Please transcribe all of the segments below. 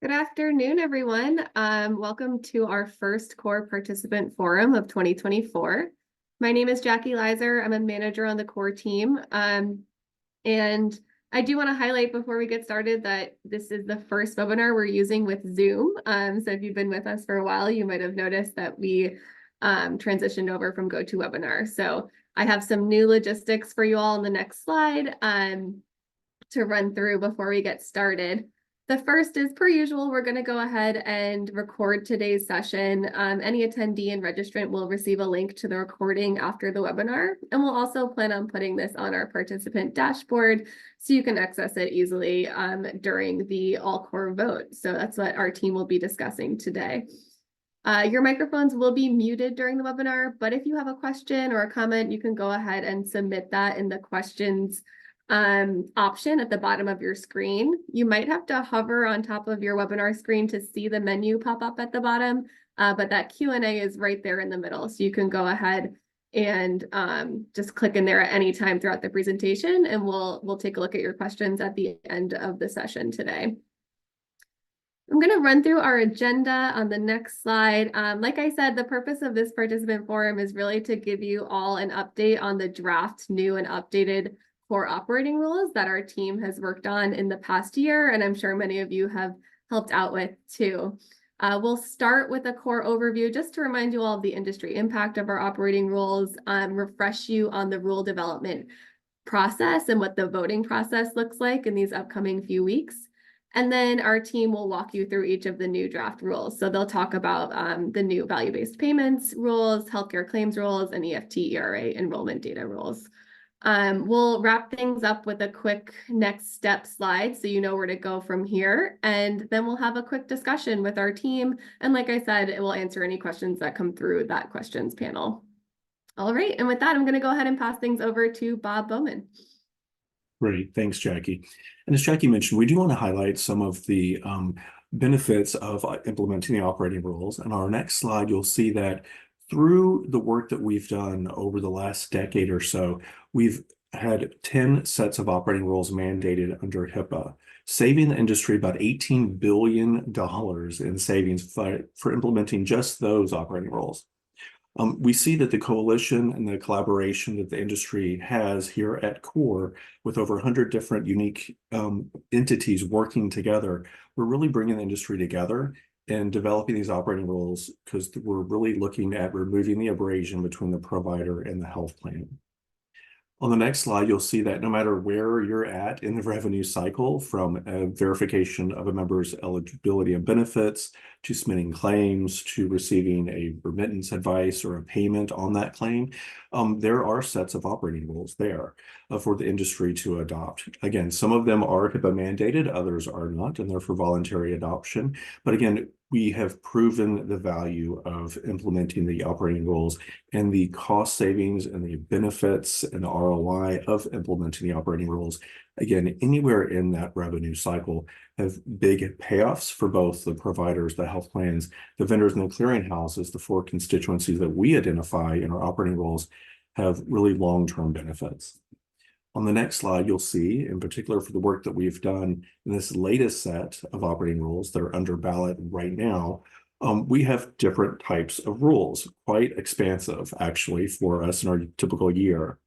Good afternoon, everyone. Welcome to our first core participant forum of 2024. My name is Jackie Leiser. I'm a manager on the core team. And I do want to highlight before we get started that this is the first webinar we're using with Zoom. So if you've been with us for a while, you might have noticed that we transitioned over from GoToWebinar. So I have some new logistics for you all on the next slide to run through before we get started. The first is, per usual, we're going to go ahead and record today's session. Any attendee and registrant will receive a link to the recording after the webinar, and we'll also plan on putting this on our participant dashboard so you can access it easily during the all-core vote. So that's what our team will be discussing today. Your microphones will be muted during the webinar, but if you have a question or a comment, you can go ahead and submit that in the questions option at the bottom of your screen. You might have to hover on top of your webinar screen to see the menu pop up at the bottom, but that Q&A is right there in the middle. So you can go ahead and just click in there at any time throughout the presentation, and we'll take a look at your questions at the end of the session today. I'm going to run through our agenda on the next slide. Like I said, the purpose of this participant forum is really to give you all an update on the draft new and updated core operating rules that our team has worked on in the past year, and I'm sure many of you have helped out with too. We'll start with a core overview just to remind you all of the industry impact of our operating rules, refresh you on the rule development process and what the voting process looks like in these upcoming few weeks. And then our team will walk you through each of the new draft rules. So they'll talk about the new value-based payments rules, healthcare claims rules, and EFT ERA enrollment data rules. We'll wrap things up with a quick next step slide so you know where to go from here. And then we'll have a quick discussion with our team. And like I said, it will answer any questions that come through that questions panel. All right. And with that, I'm going to go ahead and pass things over to Bob Bowman. Great. Thanks, Jackie. And as Jackie mentioned, we do want to highlight some of the benefits of implementing the operating rules. And our next slide, you'll see that through the work that we've done over the last decade or so, we've had 10 sets of operating rules mandated under HIPAA, saving the industry about $18 billion in savings for implementing just those operating rules. We see that the coalition and the collaboration that the industry has here at CORE, with over 100 different unique entities working together, we're really bringing the industry together and developing these operating rules because we're really looking at removing the abrasion between the provider and the health plan. On the next slide, you'll see that no matter where you're at in the revenue cycle, from a verification of a member's eligibility and benefits, to submitting claims, to receiving a remittance advice or a payment on that claim, there are sets of operating rules there for the industry to adopt. Again, some of them are HIPAA mandated, others are not, and they're for voluntary adoption. But again, we have proven the value of implementing the operating rules and the cost savings and the benefits and the ROI of implementing the operating rules. Again, anywhere in that revenue cycle have big payoffs for both the providers, the health plans, the vendors, and the clearinghouses. The four constituencies that we identify in our operating rules have really long-term benefits. On the next slide, you'll see, in particular for the work that we've done in this latest set of operating rules that are under ballot right now, we have different types of rules, quite expansive, actually, for us in our typical year.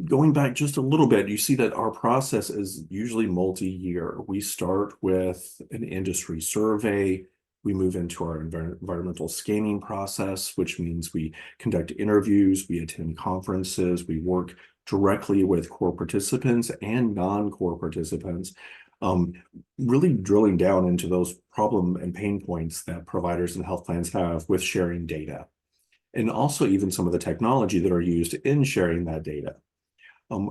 Going back just a little bit, you see that our process is usually multi-year. We start with an industry survey. We move into our environmental scanning process, which means we conduct interviews, we attend conferences, we work directly with core participants and non-core participants, really drilling down into those problem and pain points that providers and health plans have with sharing data, and also even some of the technology that are used in sharing that data.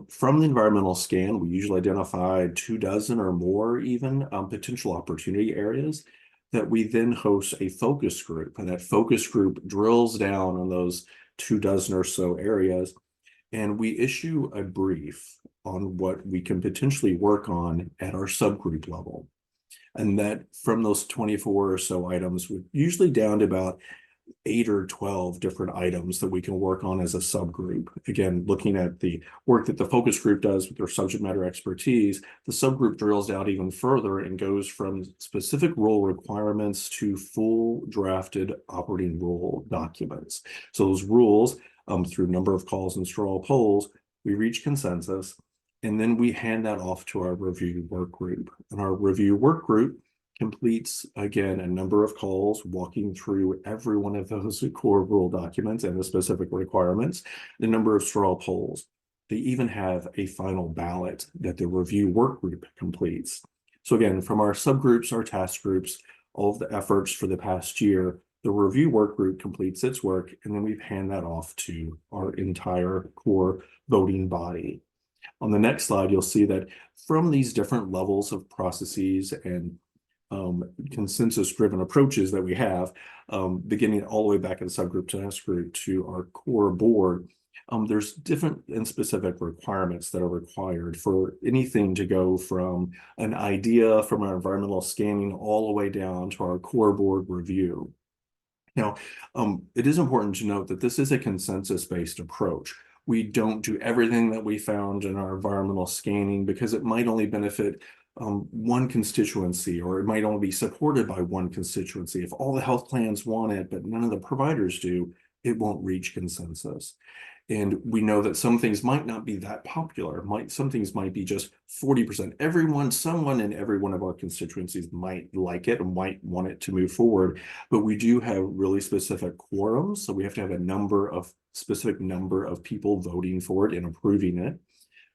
From the environmental scan, we usually identify 24 or more even potential opportunity areas that we then host a focus group, and that focus group drills down on those 24 or so areas, and we issue a brief on what we can potentially work on at our subgroup level. And that from those 24 or so items, we're usually down to about 8 or 12 different items that we can work on as a subgroup. Again, looking at the work that the focus group does with their subject matter expertise, the subgroup drills out even further and goes from specific role requirements to full drafted operating rule documents. So those rules, through number of calls and straw polls, we reach consensus, and then we hand that off to our review work group. And our review work group completes, again, a number of calls, walking through every one of those core rule documents and the specific requirements, the number of straw polls. They even have a final ballot that the review work group completes. So again, from our subgroups, our task groups, all of the efforts for the past year, the review work group completes its work, and then we hand that off to our entire core voting body. On the next slide, you'll see that from these different levels of processes and consensus-driven approaches that we have, beginning all the way back in subgroup to task group to our core board, there's different and specific requirements that are required for anything to go from an idea from our environmental scanning all the way down to our core board review. Now, it is important to note that this is a consensus-based approach. We don't do everything that we found in our environmental scanning because it might only benefit one constituency, or it might only be supported by one constituency. If all the health plans want it, but none of the providers do, it won't reach consensus. And we know that some things might not be that popular. Some things might be just 40%. Someone in every one of our constituencies might like it and might want it to move forward. But we do have really specific quorums. So we have to have a specific number of people voting for it and approving it,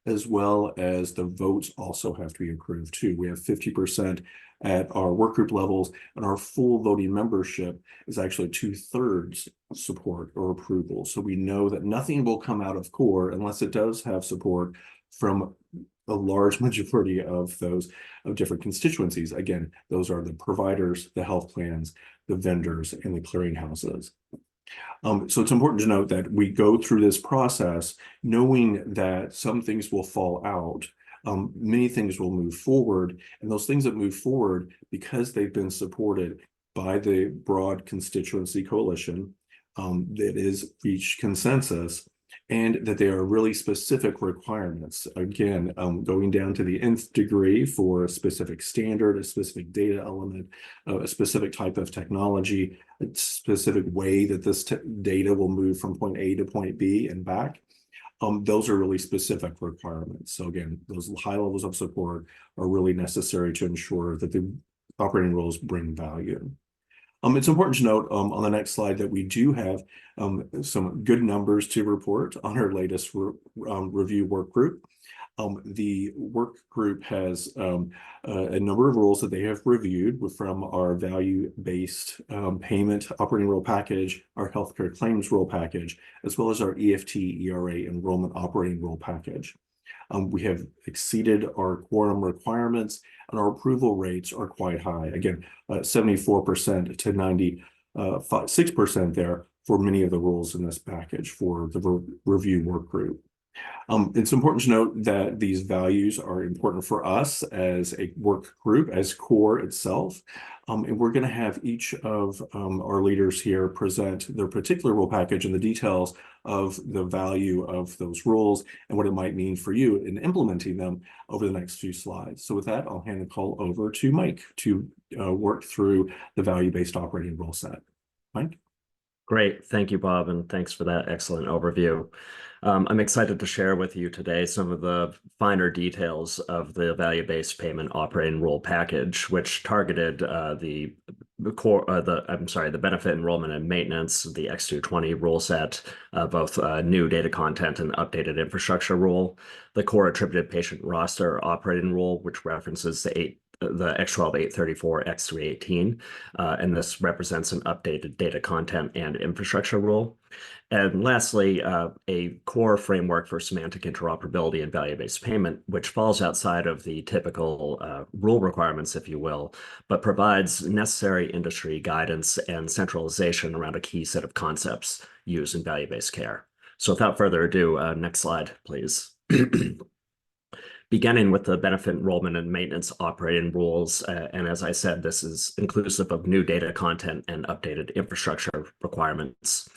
as well as the votes also have to be approved too. We have 50% at our work group levels, and our full voting membership is actually 2/3 support or approval. So we know that nothing will come out of core unless it does have support from a large majority of those different constituencies. Again, those are the providers, the health plans, the vendors, and the clearinghouses. So it's important to note that we go through this process knowing that some things will fall out. Many things will move forward, and those things that move forward, because they've been supported by the broad constituency coalition that is reached consensus, and that they are really specific requirements. Again, going down to the nth degree for a specific standard, a specific data element, a specific type of technology, a specific way that this data will move from point A to point B and back. Those are really specific requirements. So again, those high levels of support are really necessary to ensure that the operating rules bring value. It's important to note on the next slide that we do have some good numbers to report on our latest review work group. The work group has a number of rules that they have reviewed from our value-based payment operating rule package, our healthcare claims rule package, as well as our EFT ERA enrollment operating rule package. We have exceeded our quorum requirements, and our approval rates are quite high. Again, 74% to 96% there for many of the rules in this package for the review work group. It's important to note that these values are important for us as a work group, as core itself. And we're going to have each of our leaders here present their particular rule package and the details of the value of those rules and what it might mean for you in implementing them over the next few slides. So with that, I'll hand the call over to Mike to work through the value-based operating rule set. Mike? Great. Thank you, Bob, and thanks for that excellent overview. I'm excited to share with you today some of the finer details of the value-based payment operating rule package, which targeted the benefit enrollment and maintenance, the X220 rule set, both new data content and updated infrastructure rule, the core attributed patient roster operating rule, which references the X12 834 X318, and this represents an updated data content and infrastructure rule. And lastly, a core framework for semantic interoperability and value-based payment, which falls outside of the typical rule requirements, if you will, but provides necessary industry guidance and centralization around a key set of concepts used in value-based care. So without further ado, next slide, please. Beginning with the benefit enrollment and maintenance operating rules. And as I said, this is inclusive of new data content and updated infrastructure requirements.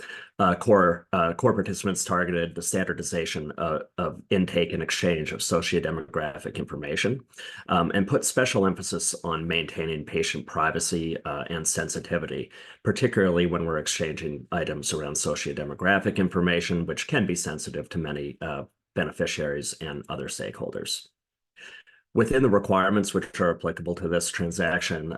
Core participants targeted the standardization of intake and exchange of sociodemographic information, and put special emphasis on maintaining patient privacy and sensitivity, particularly when we're exchanging items around sociodemographic information, which can be sensitive to many beneficiaries and other stakeholders. Within the requirements which are applicable to this transaction,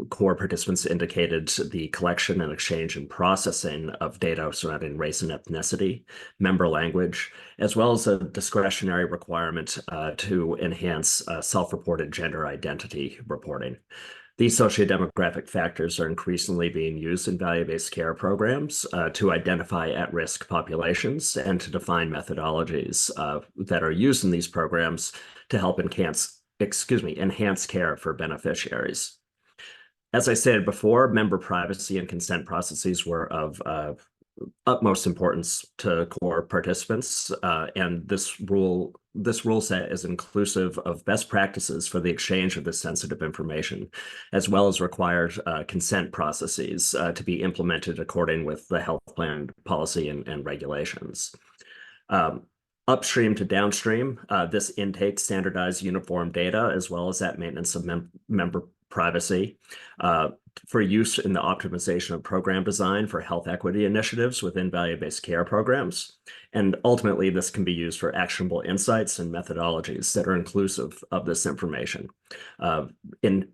core participants indicated the collection and exchange and processing of data surrounding race and ethnicity, member language, as well as a discretionary requirement to enhance self-reported gender identity reporting. These sociodemographic factors are increasingly being used in value-based care programs to identify at-risk populations and to define methodologies that are used in these programs to help enhance care for beneficiaries. As I stated before, member privacy and consent processes were of utmost importance to core participants, and this rule set is inclusive of best practices for the exchange of this sensitive information, as well as required consent processes to be implemented according with the health plan policy and regulations. Upstream to downstream, this intake standardized uniform data, as well as that maintenance of member privacy for use in the optimization of program design for health equity initiatives within value-based care programs. And ultimately, this can be used for actionable insights and methodologies that are inclusive of this information. In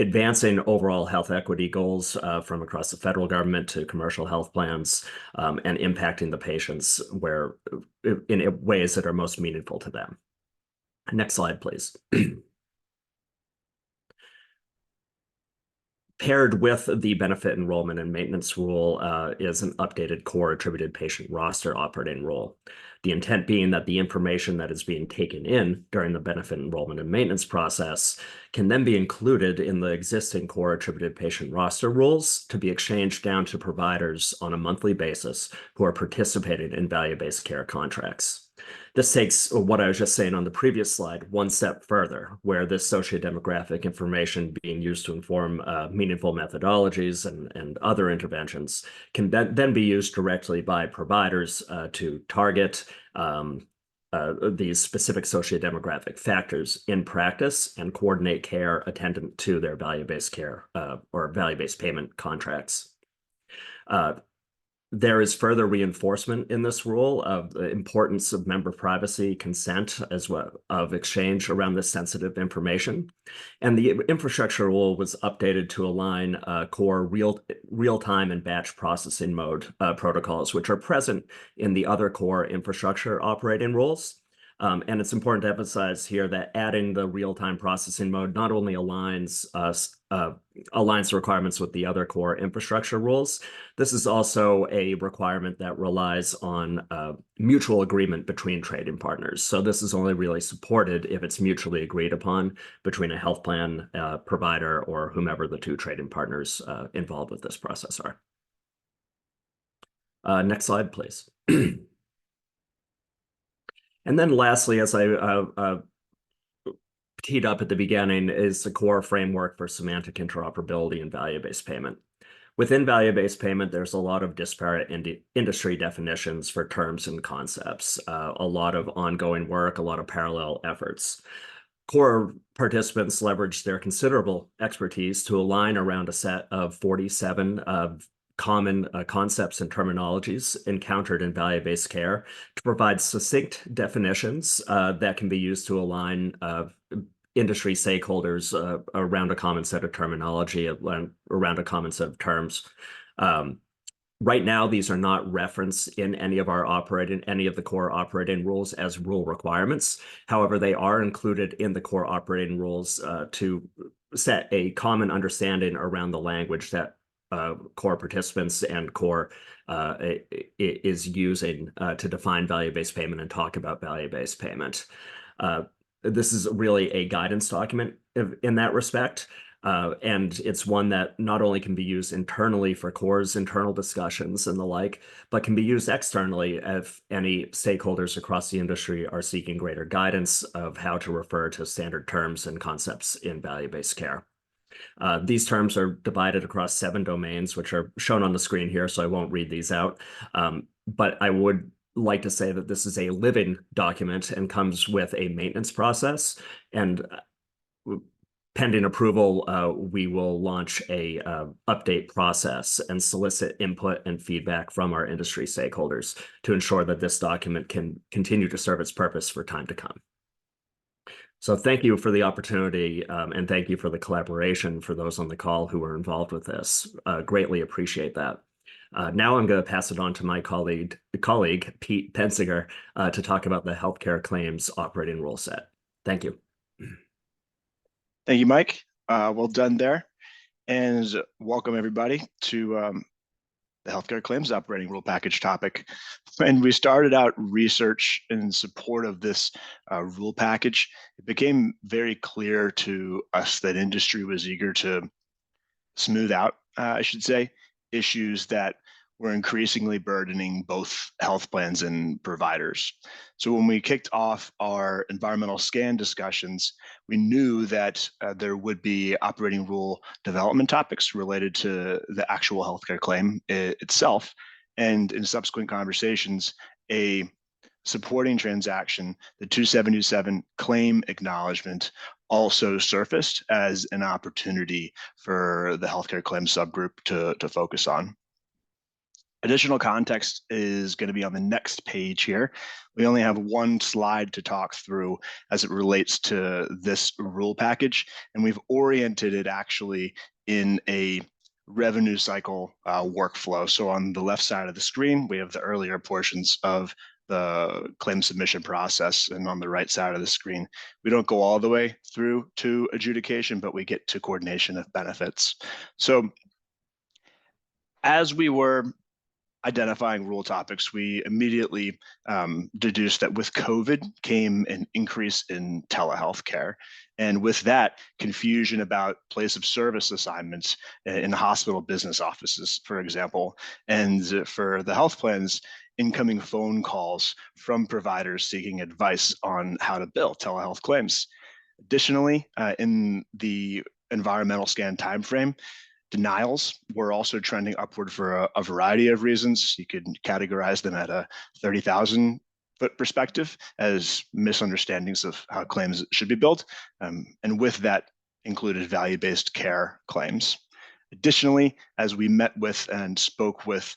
advancing overall health equity goals from across the federal government to commercial health plans, and impacting the patients in ways that are most meaningful to them. Next slide, please. Paired with the benefit enrollment and maintenance rule is an updated core attributed patient roster operating rule. The intent being that the information that is being taken in during the benefit enrollment and maintenance process can then be included in the existing core attributed patient roster rules to be exchanged down to providers on a monthly basis who are participating in value-based care contracts. This takes what I was just saying on the previous slide one step further, where this sociodemographic information being used to inform meaningful methodologies and other interventions can then be used directly by providers to target these specific sociodemographic factors in practice and coordinate care attendant to their value-based care or value-based payment contracts. There is further reinforcement in this rule of the importance of member privacy, consent, as well of exchange around this sensitive information. And the infrastructure rule was updated to align core real-time and batch processing mode protocols, which are present in the other core infrastructure operating rules. And it's important to emphasize here that adding the real-time processing mode not only aligns the requirements with the other core infrastructure rules, this is also a requirement that relies on mutual agreement between trading partners. So this is only really supported if it's mutually agreed upon between a health plan provider or whomever the two trading partners involved with this process are. Next slide, please. And then lastly, as I teed up at the beginning, is the core framework for semantic interoperability and value-based payment. Within value-based payment, there's a lot of disparate industry definitions for terms and concepts, a lot of ongoing work, a lot of parallel efforts. Core participants leveraged their considerable expertise to align around a set of 47 common concepts and terminologies encountered in value-based care to provide succinct definitions that can be used to align industry stakeholders around a common set of terminology, around a common set of terms. Right now, these are not referenced in any of the core operating rules as rule requirements. However, they are included in the core operating rules to set a common understanding around the language that core participants and core is using to define value-based payment and talk about value-based payment. This is really a guidance document in that respect. And it's one that not only can be used internally for CORE's internal discussions and the like, but can be used externally if any stakeholders across the industry are seeking greater guidance of how to refer to standard terms and concepts in value-based care. These terms are divided across 7 domains, which are shown on the screen here, so I won't read these out. But I would like to say that this is a living document and comes with a maintenance process. And pending approval, we will launch a update process and solicit input and feedback from our industry stakeholders to ensure that this document can continue to serve its purpose for time to come. So thank you for the opportunity, and thank you for the collaboration for those on the call who were involved with this. Greatly appreciate that. Now I'm going to pass it on to my colleague Pete Pensinger, to talk about the healthcare claims operating rule set. Thank you. Thank you, Mike. Well done there. And welcome everybody to the healthcare claims operating rule package topic. And we started out research in support of this rule package. It became very clear to us that industry was eager to smooth out, I should say, issues that were increasingly burdening both health plans and providers. So when we kicked off our environmental scan discussions, we knew that there would be operating rule development topics related to the actual healthcare claim itself. And in subsequent conversations, a supporting transaction, the 277 claim acknowledgement, also surfaced as an opportunity for the healthcare claims subgroup to focus on. Additional context is going to be on the next page here. We only have one slide to talk through as it relates to this rule package, and we've oriented it actually in a revenue cycle workflow. So on the left side of the screen, we have the earlier portions of the claim submission process, and on the right side of the screen, we don't go all the way through to adjudication, but we get to coordination of benefits. So as we were identifying rule topics, we immediately deduced that with COVID came an increase in telehealth care. And with that, confusion about place of service assignments in hospital business offices, for example. And for the health plans, incoming phone calls from providers seeking advice on how to bill telehealth claims. Additionally, in the environmental scan timeframe, denials were also trending upward for a variety of reasons. You could categorize them at a 30,000 foot perspective as misunderstandings of how claims should be billed. And with that included value-based care claims. Additionally, as we met with and spoke with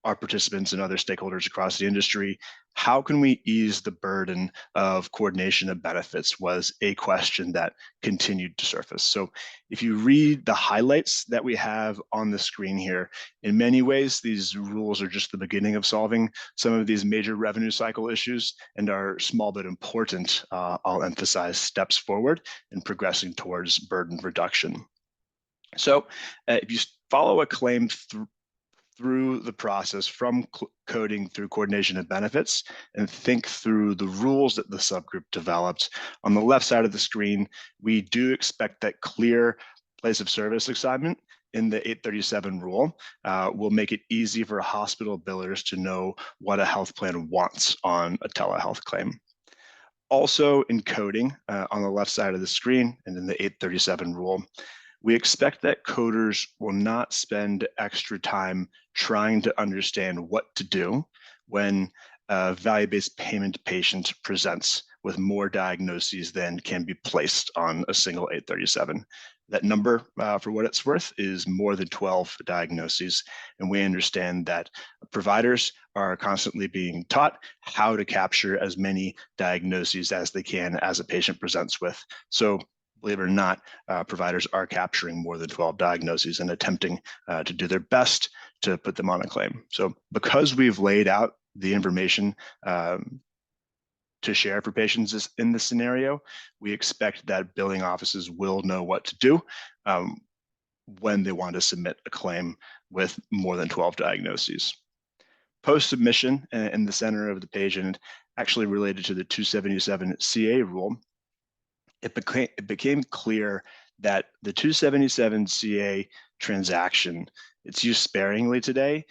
our participants and other stakeholders across the industry, how can we ease the burden of coordination of benefits was a question that continued to surface. So if you read the highlights that we have on the screen here, in many ways, these rules are just the beginning of solving some of these major revenue cycle issues and are small but important, I'll emphasize, steps forward in progressing towards burden reduction. So if you follow a claim through the process from coding through coordination of benefits and think through the rules that the subgroup developed. On the left side of the screen, we do expect that clear place of service assignment in the 837 rule will make it easy for hospital billers to know what a health plan wants on a telehealth claim. Also in coding on the left side of the screen and in the 837 rule, we expect that coders will not spend extra time trying to understand what to do when a value-based payment patient presents with more diagnoses than can be placed on a single 837. That number, for what it's worth, is more than 12 diagnoses. And we understand that providers are constantly being taught how to capture as many diagnoses as they can as a patient presents with. So believe it or not, providers are capturing more than 12 diagnoses and attempting to do their best to put them on a claim. So because we've laid out the information to share for patients in this scenario, we expect that billing offices will know what to do when they want to submit a claim with more than 12 diagnoses. Post-submission in the center of the page, and actually related to the 277 CA rule, it became clear that the 277 CA transaction, it's used sparingly today,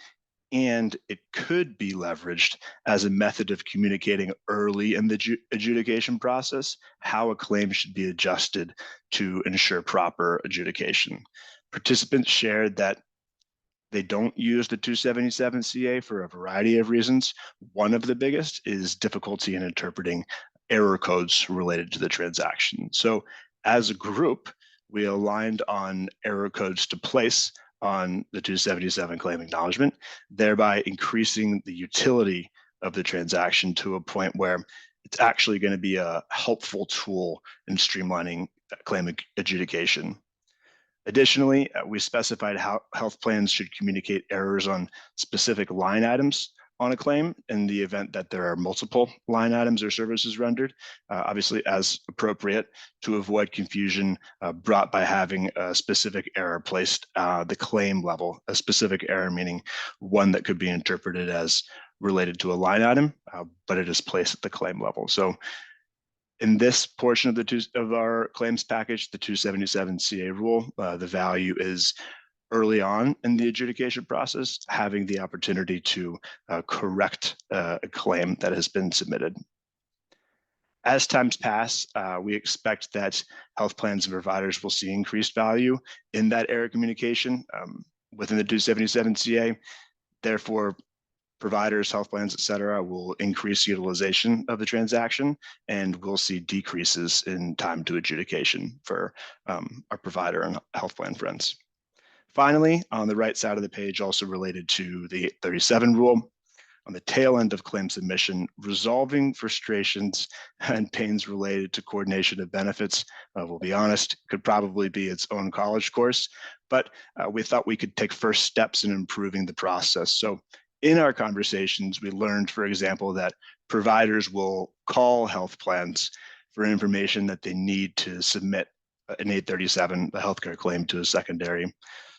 and it could be leveraged as a method of communicating early in the adjudication process how a claim should be adjusted to ensure proper adjudication. Participants shared that they don't use the 277 CA for a variety of reasons. One of the biggest is difficulty in interpreting error codes related to the transaction. So as a group, we aligned on error codes to place on the 277 claim acknowledgement, thereby increasing the utility of the transaction to a point where it's actually going to be a helpful tool in streamlining claim adjudication. Additionally, we specified how health plans should communicate errors on specific line items on a claim in the event that there are multiple line items or services rendered, obviously as appropriate, to avoid confusion brought by having a specific error placed the claim level, a specific error meaning one that could be interpreted as related to a line item, but it is placed at the claim level. So in this portion of our claims package, the 277 CA rule, the value is early on in the adjudication process, having the opportunity to correct a claim that has been submitted. As times pass, we expect that health plans and providers will see increased value in that error communication within the 277 CA. Therefore, providers, health plans, et cetera, will increase utilization of the transaction, and we'll see decreases in time to adjudication for our provider and health plan friends. Finally, on the right side of the page, also related to the 837 rule, on the tail end of claim submission, resolving frustrations and pains related to coordination of benefits, we'll be honest, could probably be its own college course, but we thought we could take first steps in improving the process. So in our conversations, we learned, for example, that providers will call health plans for information that they need to submit an 837, a healthcare claim, to a secondary.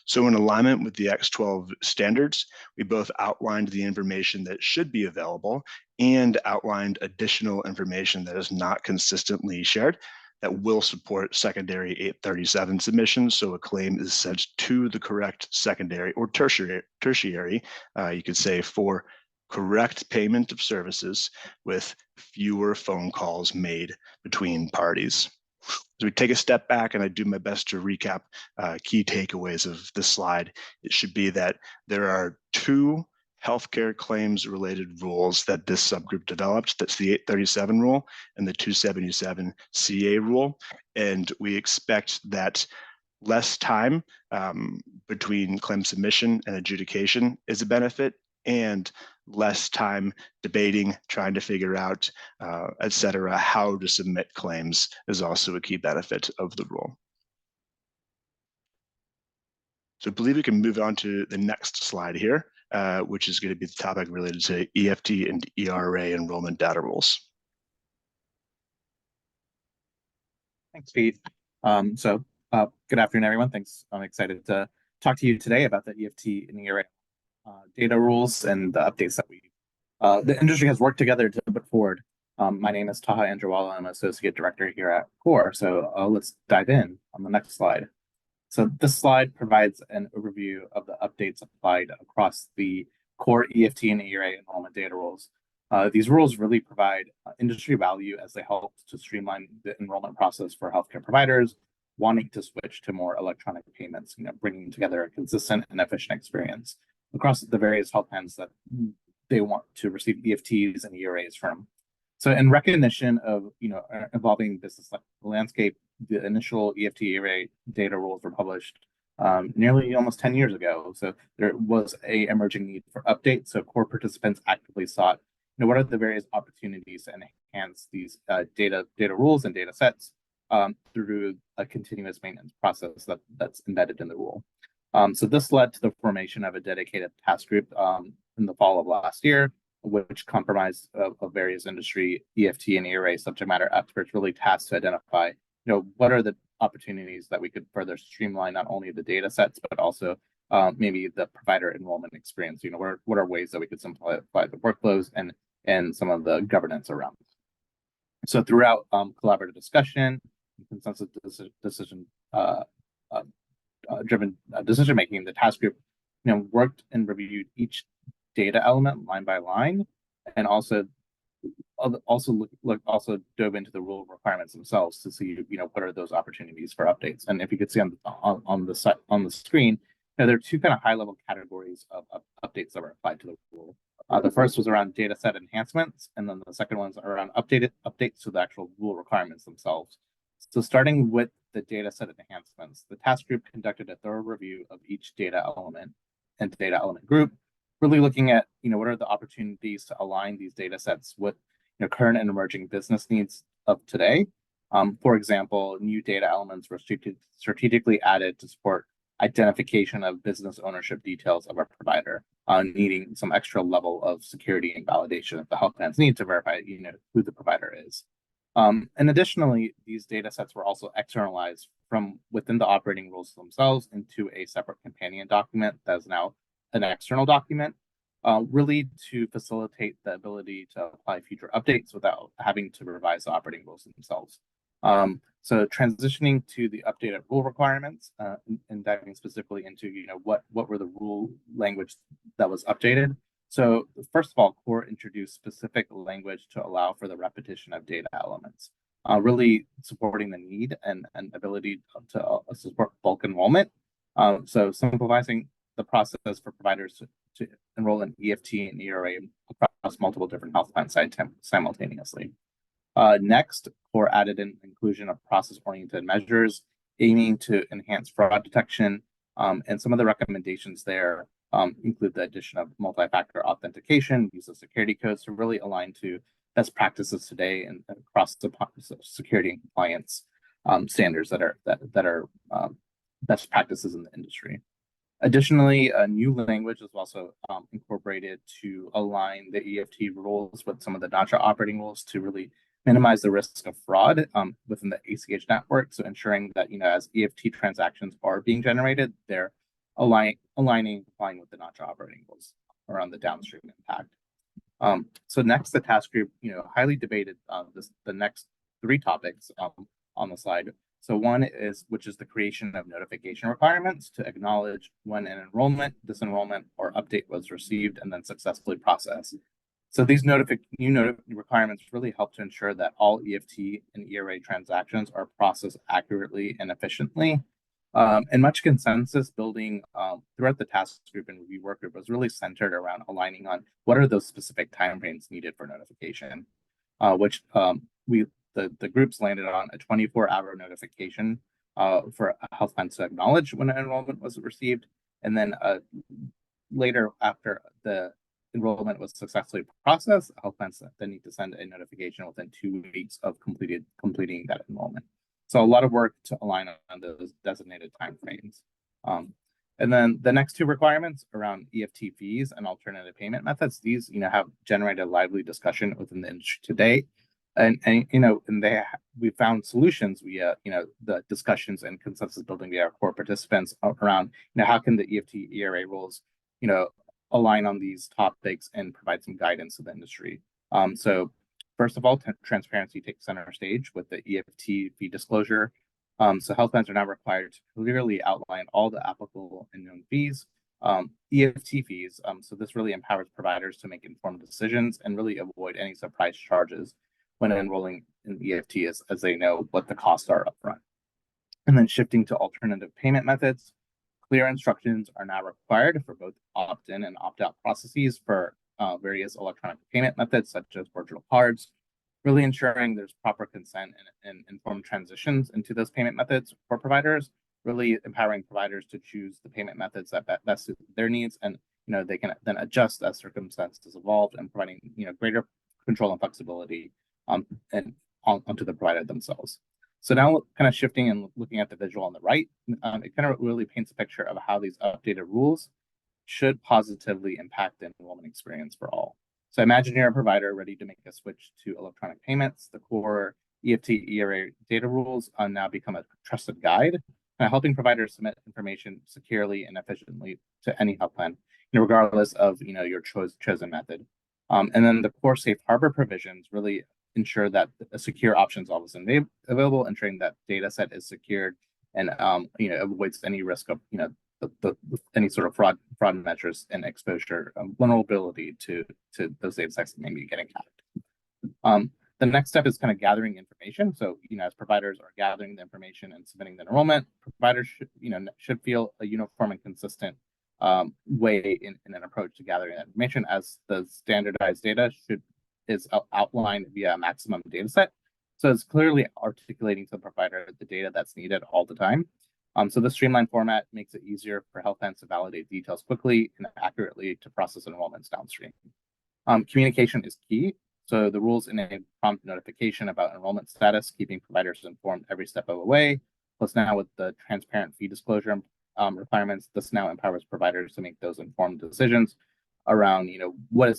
So in alignment with the X12 standards, we both outlined the information that should be available and outlined additional information that is not consistently shared that will support secondary 837 submissions. So a claim is sent to the correct secondary or tertiary, you could say, for correct payment of services with fewer phone calls made between parties. As we take a step back and I do my best to recap key takeaways of this slide, it should be that there are two healthcare claims related rules that this subgroup developed. That's the 837 rule and the 277 CA rule. And we expect that less time between claim submission and adjudication is a benefit, and less time debating, trying to figure out, et cetera, how to submit claims is also a key benefit of the rule. So I believe we can move on to the next slide here, which is going to be the topic related to EFT and ERA enrollment data rules. Thanks, Pete. Good afternoon, everyone. Thanks. I'm excited to talk to you today about the EFT and ERA data rules and the updates that the industry has worked together to put forward. My name is Taha Andrawala. I'm Associate Director here at CORE. So let's dive in on the next slide. So this slide provides an overview of the updates applied across the CORE EFT and ERA enrollment data rules. These rules really provide industry value as they help to streamline the enrollment process for healthcare providers wanting to switch to more electronic payments, bringing together a consistent and efficient experience across the various health plans that they want to receive EFTs and ERAs from. So in recognition of evolving business landscape, the initial EFT ERA data rules were published nearly almost 10 years ago. So there was a emerging need for updates. So CORE participants actively sought, what are the various opportunities to enhance these data rules and data sets through a continuous maintenance process that's embedded in the rule. So this led to the formation of a dedicated task group in the fall of last year, which comprised of various industry EFT and ERA subject matter experts, really tasked to identify, what are the opportunities that we could further streamline not only the data sets, but also maybe the provider enrollment experience. What are ways that we could simplify the workflows and some of the governance around it. So throughout collaborative discussion, consensus decision driven decision making, the task group, worked and reviewed each data element line by line, and also dove into the rule requirements themselves to see, what are those opportunities for updates. And if you could see on the screen, there are two kind of high level categories of updates that were applied to the rule. The first was around data set enhancements, and then the second one's around updates to the actual rule requirements themselves. So starting with the data set enhancements, the task group conducted a thorough review of each data element and data element group, really looking at, what are the opportunities to align these data sets with current and emerging business needs of today. For example, new data elements were strategically added to support identification of business ownership details of our provider, needing some extra level of security and validation that the health plans need to verify, who the provider is. And additionally, these data sets were also externalized from within the operating rules themselves into a separate companion document that is now an external document, really to facilitate the ability to apply future updates without having to revise the operating rules themselves. So transitioning to the updated rule requirements and diving specifically into, what were the rule language that was updated. So first of all, CORE introduced specific language to allow for the repetition of data elements, really supporting the need and ability to support bulk enrollment. So simplifying the process for providers to enroll in EFT and ERA across multiple different health plans simultaneously. Next, CORE added an inclusion of process-oriented measures aiming to enhance fraud detection, and some of the recommendations there include the addition of multi-factor authentication, use of security codes to really align to best practices today and across the security and compliance standards that are best practices in the industry. Additionally, a new language is also incorporated to align the EFT rules with some of the NACHA operating rules to really minimize the risk of fraud within the ACH network. So ensuring that, as EFT transactions are being generated, they're aligning complying with the NACHA operating rules around the downstream impact. So next, the task group, highly debated the next three topics on the slide. So one is, which is the creation of notification requirements to acknowledge when an enrollment, disenrollment, or update was received and then successfully processed. So these new requirements really help to ensure that all EFT and ERA transactions are processed accurately and efficiently. And much consensus building throughout the task group and review work group was really centered around aligning on what are those specific timeframes needed for notification, which the groups landed on a 24-hour notification for health plans to acknowledge when an enrollment was received, and then later, after the enrollment was successfully processed, health plans then need to send a notification within 2 weeks of completing that enrollment. So a lot of work to align on those designated timeframes. And then the next two requirements around EFT fees and alternative payment methods, these have generated lively discussion within the industry today. And we found solutions via the discussions and consensus building via our core participants around how can the EFT ERA rules align on these topics and provide some guidance to the industry. So first of all, transparency takes center stage with the EFT fee disclosure. So health plans are now required to clearly outline all the applicable and known fees, EFT fees. So this really empowers providers to make informed decisions and really avoid any surprise charges when enrolling in EFT as they know what the costs are upfront. And then shifting to alternative payment methods, clear instructions are now required for both opt-in and opt-out processes for various electronic payment methods, such as virtual cards, really ensuring there's proper consent and informed transitions into those payment methods for providers, really empowering providers to choose the payment methods that best suit their needs, and they can then adjust as circumstances evolve, and providing greater control and flexibility onto the provider themselves. So now kind of shifting and looking at the visual on the right, it kind of really paints a picture of how these updated rules should positively impact the enrollment experience for all. So imagine you're a provider ready to make a switch to electronic payments. The core EFT ERA data rules now become a trusted guide, helping providers submit information securely and efficiently to any health plan, regardless of your chosen method. And then the core safe harbor provisions really ensure that a secure option is always available, ensuring that data set is secured and avoids any risk of any sort of fraud measures and exposure vulnerability to those data sets that may be getting hacked. The next step is kind of gathering information. So, as providers are gathering the information and submitting the enrollment, providers should feel a uniform and consistent way in an approach to gathering that information, as the standardized data is outlined via a maximum data set. So it's clearly articulating to the provider the data that's needed all the time. So the streamlined format makes it easier for health plans to validate details quickly and accurately to process enrollments downstream. Communication is key. So the rules enable prompt notification about enrollment status, keeping providers informed every step of the way. Plus now with the transparent fee disclosure requirements, this now empowers providers to make those informed decisions around, what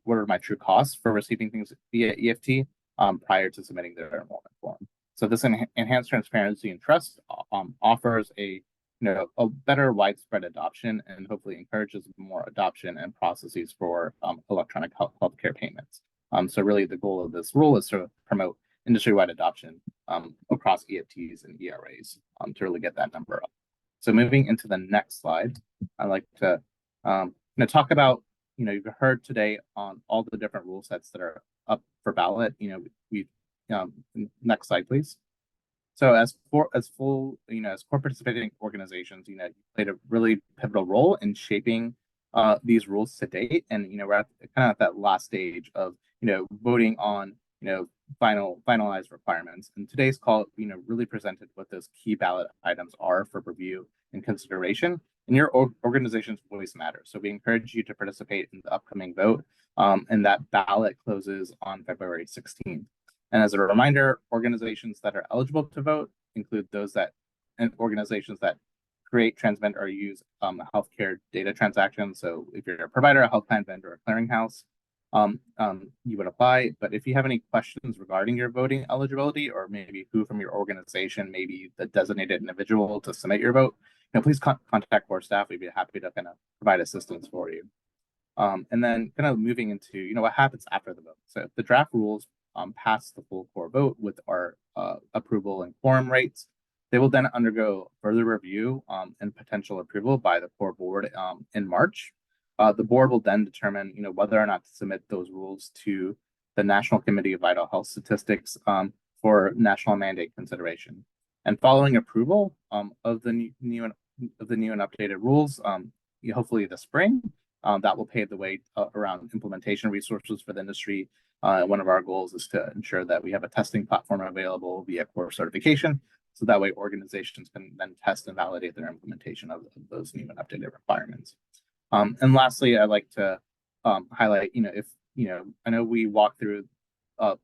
are my true costs for receiving things via EFT prior to submitting their enrollment form. So this enhanced transparency and trust offers a better widespread adoption and hopefully encourages more adoption and processes for electronic healthcare payments. So really the goal of this rule is to promote industry-wide adoption across EFTs and ERAs to really get that number up. So moving into the next slide, I'd like to talk about, you've heard today on all the different rule sets that are up for ballot. Next slide, please. So as core participating organizations, you played a really pivotal role in shaping these rules to date, and we're at kind of at that last stage of voting on finalized requirements. And today's call really presented what those key ballot items are for review and consideration. And your organization's voice matters. So we encourage you to participate in the upcoming vote, and that ballot closes on February 16th. And as a reminder, organizations that are eligible to vote include organizations that create, transmit, or use healthcare data transactions. So if you're a provider, a health plan vendor, or clearinghouse, you would apply. But if you have any questions regarding your voting eligibility, or maybe who from your organization may be the designated individual to submit your vote, please contact core staff. We'd be happy to kind of provide assistance for you. And then kind of moving into what happens after the vote. So if the draft rules pass the full core vote with our approval and quorum rates, they will then undergo further review and potential approval by the core board in March. The board will then determine whether or not to submit those rules to the National Committee of Vital Health Statistics for national mandate consideration. And following approval of the new and updated rules, hopefully this spring, that will pave the way around implementation resources for the industry. One of our goals is to ensure that we have a testing platform available via core certification, so that way organizations can then test and validate their implementation of those new and updated requirements. And lastly, I'd like to highlight, I know we walked through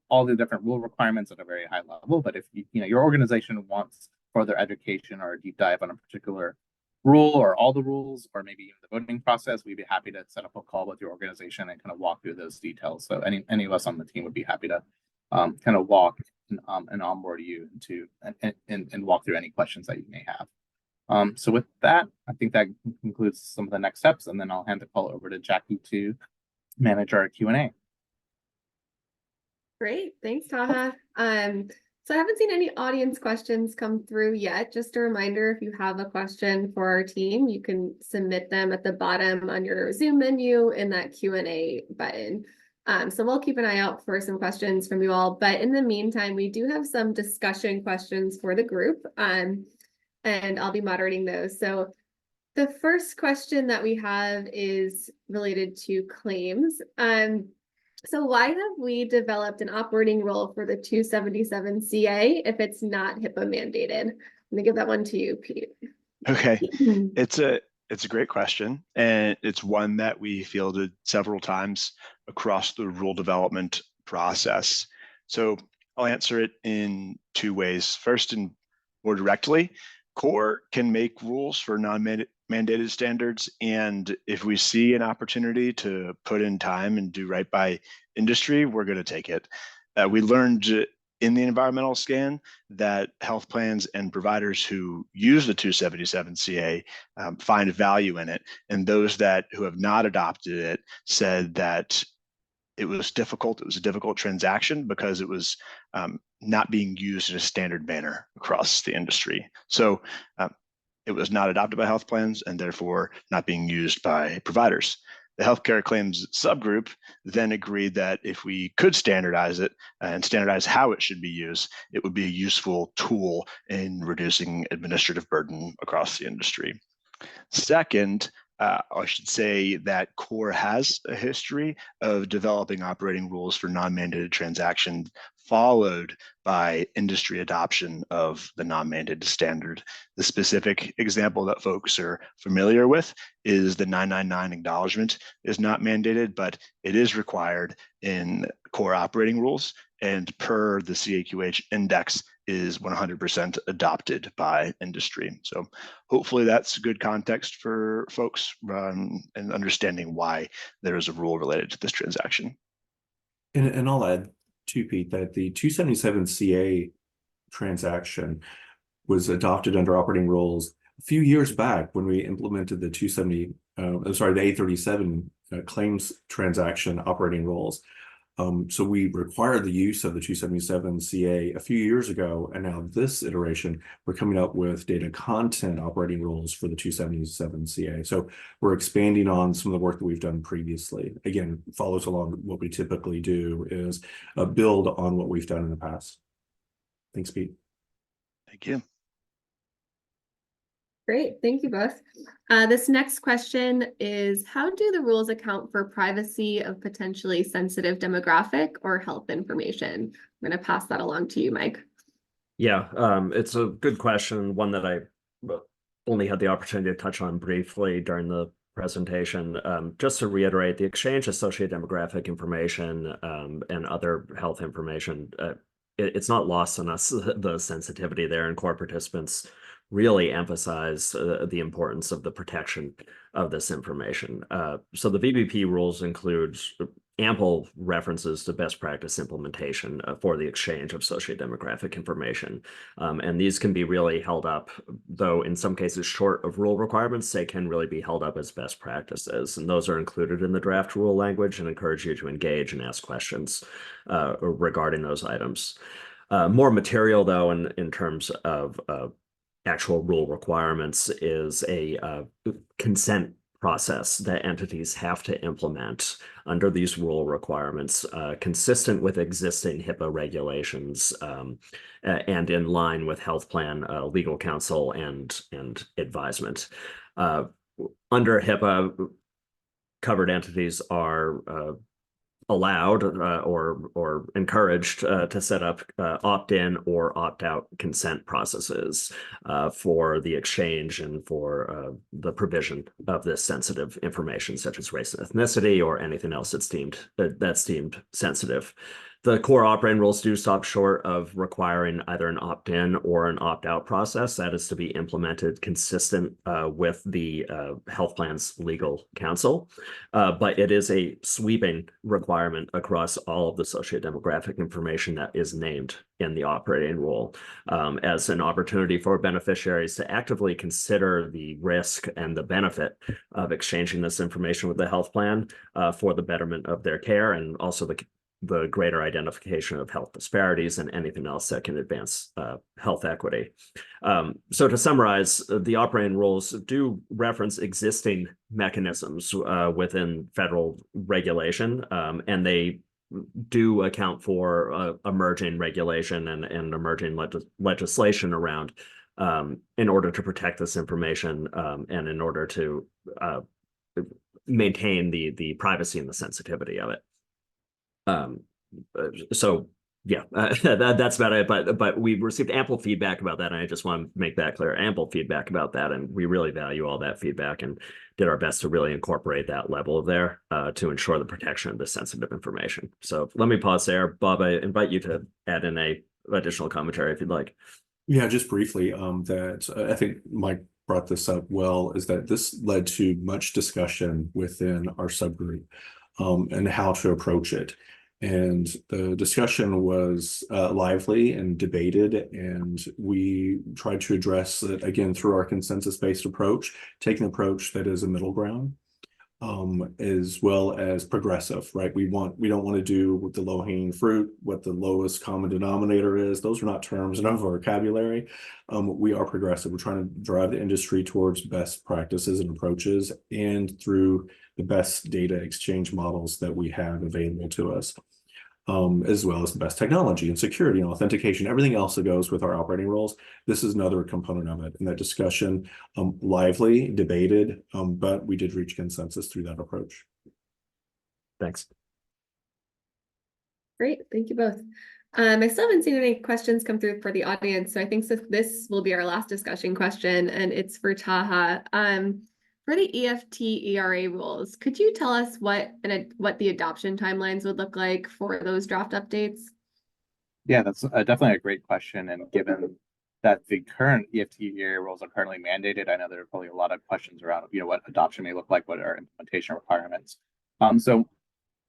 all the different rule requirements at a very high level, but if your organization wants further education or a deep dive on a particular rule or all the rules, or maybe even the voting process, we'd be happy to set up a call with your organization and kind of walk through those details. So any of us on the team would be happy to kind of walk and onboard you into and walk through any questions that you may have. So with that, I think that concludes some of the next steps, and then I'll hand the call over to Jackie to manage our Q&A. Great, thanks, Taha. So I haven't seen any audience questions come through yet. Just a reminder, if you have a question for our team, you can submit them at the bottom on your Zoom menu in that Q&A button. So we'll keep an eye out for some questions from you all. But in the meantime, we do have some discussion questions for the group, and I'll be moderating those. So the first question that we have is related to claims. So why have we developed an operating rule for the 277 CA if it's not HIPAA mandated? I'm gonna give that one to you, Pete. Okay, it's a great question, and it's one that we fielded several times across the rule development process. So I'll answer it in two ways. First, and more directly, CORE can make rules for non-mandated standards, and if we see an opportunity to put in time and do right by industry, we're going to take it. We learned in the environmental scan that health plans and providers who use the 277 CA find value in it, and those who have not adopted it said that it was difficult. It was a difficult transaction because it was not being used in a standard manner across the industry. So it was not adopted by health plans and therefore not being used by providers. The healthcare claims subgroup then agreed that if we could standardize it and standardize how it should be used, it would be a useful tool in reducing administrative burden across the industry. Second, I should say that CORE has a history of developing operating rules for non-mandated transactions, followed by industry adoption of the non-mandated standard. The specific example that folks are familiar with is the 999 acknowledgement is not mandated, but it is required in CORE operating rules, and per the CAQH index is 100% adopted by industry. So hopefully that's good context for folks and understanding why there is a rule related to this transaction. And I'll add too, Pete, that the 277CA transaction was adopted under operating rules a few years back when we implemented the the 837 claims transaction operating rules. So we required the use of the 277CA a few years ago, and now this iteration, we're coming up with data content operating rules for the 277CA. So we're expanding on some of the work that we've done previously. Again, follows along what we typically do is build on what we've done in the past. Thanks, Pete. Thank you. Great, thank you both. This next question is, how do the rules account for privacy of potentially sensitive demographic or health information? I'm going to pass that along to you, Mike. Yeah, it's a good question, one that I only had the opportunity to touch on briefly during the presentation. Just to reiterate, the exchange of socio-demographic information and other health information, it's not lost on us, the sensitivity there, and core participants really emphasize the importance of the protection of this information. So the VBP rules include ample references to best practice implementation for the exchange of socio-demographic information. And these can be really held up, though in some cases short of rule requirements, they can really be held up as best practices. And those are included in the draft rule language and encourage you to engage and ask questions regarding those items. More material, though, in terms of actual rule requirements is a consent process that entities have to implement under these rule requirements, consistent with existing HIPAA regulations and in line with health plan legal counsel and advisement. Under HIPAA, covered entities are allowed or encouraged to set up opt-in or opt-out consent processes for the exchange and for the provision of this sensitive information, such as race and ethnicity or anything else that's deemed sensitive. The core operating rules do stop short of requiring either an opt-in or an opt-out process. That is to be implemented consistent with the health plan's legal counsel. But it is a sweeping requirement across all of the socio-demographic information that is named in the operating rule as an opportunity for beneficiaries to actively consider the risk and the benefit of exchanging this information with the health plan for the betterment of their care, and also the greater identification of health disparities and anything else that can advance health equity. So to summarize, the operating rules do reference existing mechanisms within federal regulation, and they do account for emerging regulation and emerging legislation around in order to protect this information and in order to maintain the privacy and the sensitivity of it. So yeah, that's about it. But we received ample feedback about that, and I just want to make that clear. Ample feedback about that, and we really value all that feedback and did our best to really incorporate that level there to ensure the protection of the sensitive information. So let me pause there. Bob, I invite you to add in a additional commentary if you'd like. Yeah, just briefly, that I think Mike brought this up well, is that this led to much discussion within our subgroup and how to approach it. And the discussion was lively and debated, and we tried to address it again through our consensus-based approach, take an approach that is a middle ground. as well as progressive, right? We don't want to do with the low-hanging fruit, what the lowest common denominator is. Those are not terms in our vocabulary. We are progressive. We're trying to drive the industry towards best practices and approaches, and through the best data exchange models that we have available to us. As well as the best technology and security and authentication, everything else that goes with our operating roles. This is another component of it. And that discussion, lively, debated, but we did reach consensus through that approach. Thanks. Great, thank you both. I still haven't seen any questions come through for the audience, so I think this will be our last discussion question, and it's for Taha. For the EFT ERA rules, could you tell us what the adoption timelines would look like for those draft updates? Yeah, that's definitely a great question. And given that the current EFT ERA rules are currently mandated, I know there are probably a lot of questions around, what adoption may look like, what are implementation requirements. So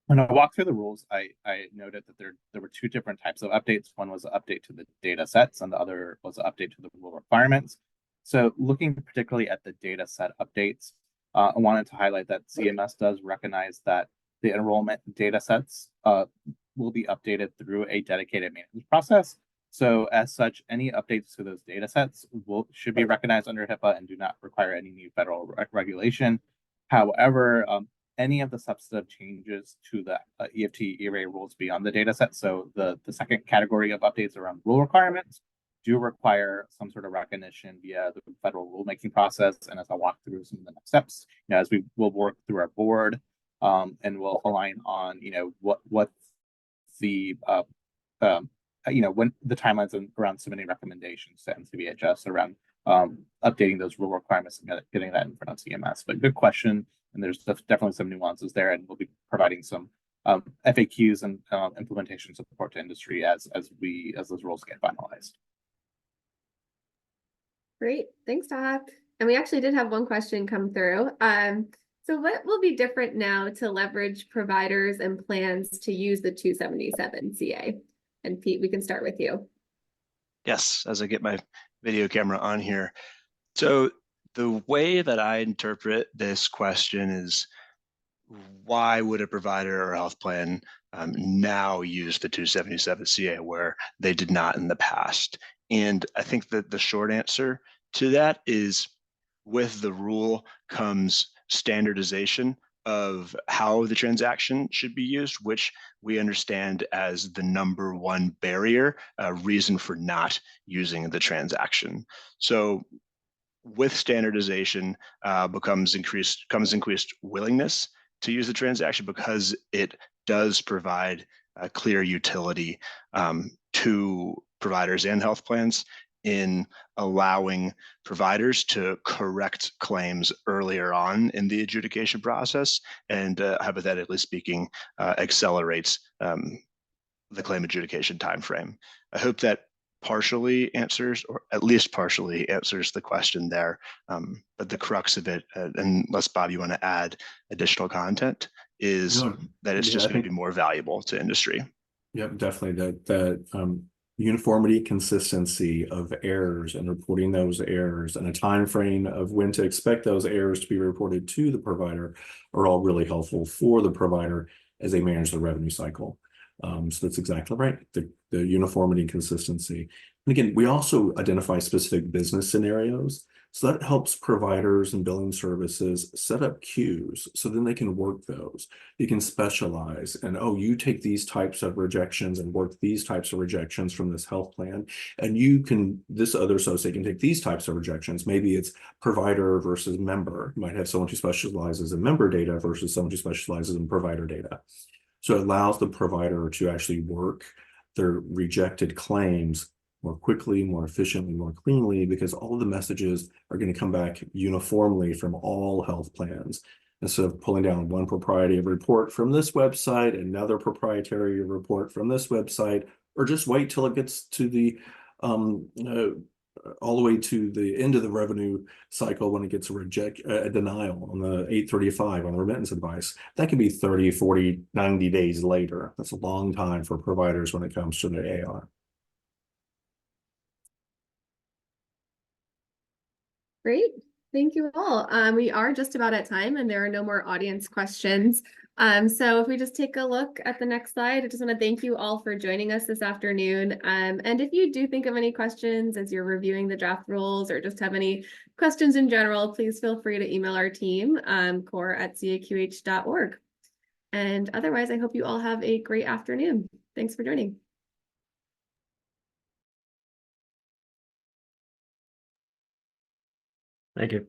when I walked through the rules, I noted that there were two different types of updates. One was an update to the data sets, and the other was an update to the rule requirements. So looking particularly at the data set updates, I wanted to highlight that CMS does recognize that the enrollment data sets will be updated through a dedicated maintenance process. So as such, any updates to those data sets should be recognized under HIPAA and do not require any new federal regulation. However, any of the substantive changes to the EFT ERA rules beyond the data set, so the second category of updates around rule requirements, do require some sort of recognition via the federal rulemaking process. And as I walk through some of the next steps, as we will work through our board, and we'll align on, what the when the timelines around submitting recommendations to NCBHS around updating those rule requirements and getting that in front of CMS. But good question, and there's definitely some nuances there, and we'll be providing some FAQs and implementation support to industry as those rules get finalized. Great, thanks, Taha. And we actually did have one question come through. So what will be different now to leverage providers and plans to use the 277 CA? And Pete, we can start with you. Yes, as I get my video camera on here. So the way that I interpret this question is, why would a provider or health plan now use the 277 CA where they did not in the past? And I think that the short answer to that is, with the rule comes standardization of how the transaction should be used, which we understand as the number one barrier, reason for not using the transaction. So with standardization comes increased willingness to use the transaction, because it does provide a clear utility to providers and health plans in allowing providers to correct claims earlier on in the adjudication process, and hypothetically speaking, accelerates the claim adjudication timeframe. I hope that partially answers, or at least partially answers, the question there. But the crux of it, unless Bob, you want to add additional content, is that it's just going to be more valuable to industry. Yep, definitely. That uniformity, consistency of errors and reporting those errors, and a time frame of when to expect those errors to be reported to the provider are all really helpful for the provider as they manage the revenue cycle. So that's exactly right. The uniformity and consistency. And again, we also identify specific business scenarios. So that helps providers and billing services set up queues, so then they can work those. You can specialize, and you take these types of rejections and work these types of rejections from this health plan, and this other associate can take these types of rejections. Maybe it's provider versus member. You might have someone who specializes in member data versus someone who specializes in provider data. So it allows the provider to actually work their rejected claims more quickly, more efficiently, more cleanly, because all of the messages are going to come back uniformly from all health plans. Instead of pulling down one proprietary report from this website, another proprietary report from this website, or just wait till it gets to the all the way to the end of the revenue cycle when it gets a denial on the 835 on the remittance advice. That can be 30, 40, 90 days later. That's a long time for providers when it comes to the AR. Great. Thank you all. We are just about at time and there are no more audience questions. So if we just take a look at the next slide, I just want to thank you all for joining us this afternoon. And if you do think of any questions as you're reviewing the draft rules or just have any questions in general, please feel free to email our team, core@caqh.org. And otherwise, I hope you all have a great afternoon. Thanks for joining. Thank you.